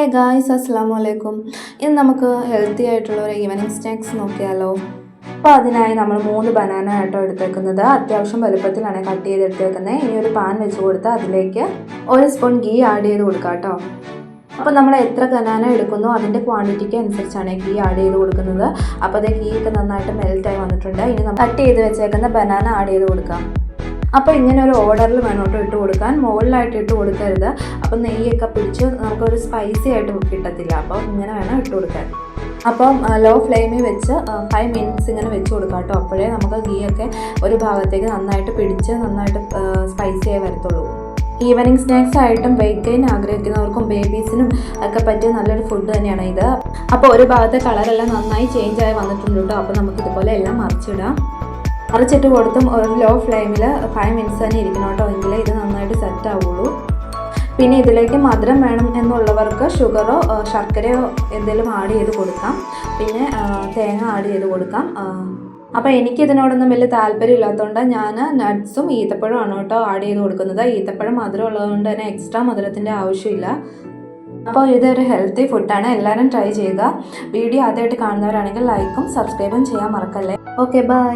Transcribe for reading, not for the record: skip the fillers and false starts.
Hey guys, അസ്സലാമു അലൈക്കും. ഇന്ന് നമുക്ക് ഹെൽത്തി ആയിട്ടുള്ള ഒരു ഈവനിങ് സ്നാക്സ് നോക്കിയാലോ. അപ്പോൾ അതിനായി നമ്മൾ 3 ബനാന ആട്ടോ എടുത്തേക്കുന്നത്. അത്യാവശ്യം വലുപ്പത്തിലാണ് കട്ട് ചെയ്തെടുത്തേക്കുന്നത്. ഇനി ഒരു പാൻ വെച്ച് കൊടുത്ത് അതിലേക്ക് 1 സ്പൂൺ ഗീ ആഡ് ചെയ്ത് കൊടുക്കാം കേട്ടോ. അപ്പോൾ നമ്മൾ എത്ര ബനാന എടുക്കുന്നോ അതിൻ്റെ ക്വാണ്ടിറ്റിക്ക് അനുസരിച്ചാണ് ഗീ ആഡ് ചെയ്ത് കൊടുക്കുന്നത്. അപ്പോൾ അതേ ഗീ ഒക്കെ നന്നായിട്ട് മെൽറ്റായി വന്നിട്ടുണ്ട്. ഇനി നമ്മൾ കട്ട് ചെയ്ത് വെച്ചേക്കുന്ന ബനാന ആഡ് ചെയ്ത് കൊടുക്കാം. അപ്പോൾ ഇങ്ങനെ ഒരു ഓർഡറിൽ വേണോട്ടോ ഇട്ട് കൊടുക്കാൻ, മുകളിലായിട്ട് ഇട്ട് കൊടുക്കരുത്. അപ്പം നെയ്യൊക്കെ പിടിച്ച് നമുക്കൊരു സ്പൈസി ആയിട്ട് കിട്ടത്തില്ല. അപ്പോൾ ഇങ്ങനെ വേണം ഇട്ട് കൊടുക്കാൻ. അപ്പം ലോ ഫ്ലെയിമിൽ വെച്ച് 5 മിനിറ്റ്സ് ഇങ്ങനെ വെച്ച് കൊടുക്കാം കേട്ടോ. അപ്പോഴേ നമുക്ക് ഗീയൊക്കെ ഒരു ഭാഗത്തേക്ക് നന്നായിട്ട് പിടിച്ച് നന്നായിട്ട് സ്പൈസി ആയി വരത്തുള്ളൂ. ഈവനിങ് സ്നാക്സ് ആയിട്ടും വെയിറ്റ് ഗെയിൻ ആഗ്രഹിക്കുന്നവർക്കും ബേബീസിനും ഒക്കെ പറ്റിയ നല്ലൊരു ഫുഡ് തന്നെയാണ് ഇത്. അപ്പോൾ ഒരു ഭാഗത്തെ കളറെല്ലാം നന്നായി ചേഞ്ച് ആയി വന്നിട്ടുണ്ട് കേട്ടോ. അപ്പോൾ നമുക്കിതുപോലെ എല്ലാം മറിച്ചിട്ട് കൊടുത്തും ഒരു ലോ ഫ്ലെയിമിൽ 5 മിനിറ്റ്സ് തന്നെ ഇരിക്കണം കേട്ടോ. എങ്കിലേ ഇത് നന്നായിട്ട് സെറ്റ് ആവുള്ളൂ. പിന്നെ ഇതിലേക്ക് മധുരം വേണം എന്നുള്ളവർക്ക് ഷുഗറോ ശർക്കരയോ എന്തെങ്കിലും ആഡ് ചെയ്ത് കൊടുക്കാം. പിന്നെ തേങ്ങ ആഡ് ചെയ്ത് കൊടുക്കാം. അപ്പോൾ എനിക്കിതിനോടൊന്നും വലിയ താല്പര്യം ഇല്ലാത്തതുകൊണ്ട് ഞാൻ നട്ട്സും ഈത്തപ്പഴമാണ് കേട്ടോ ആഡ് ചെയ്ത് കൊടുക്കുന്നത്. ഈത്തപ്പഴം മധുരം ഉള്ളതുകൊണ്ട് തന്നെ എക്സ്ട്രാ മധുരത്തിൻ്റെ ആവശ്യമില്ല. അപ്പോൾ ഇതൊരു ഹെൽത്തി ഫുഡാണ്, എല്ലാവരും ട്രൈ ചെയ്യുക. വീഡിയോ ആദ്യമായിട്ട് കാണുന്നവരാണെങ്കിൽ ലൈക്കും സബ്സ്ക്രൈബും ചെയ്യാൻ മറക്കല്ലേ. Okay, by.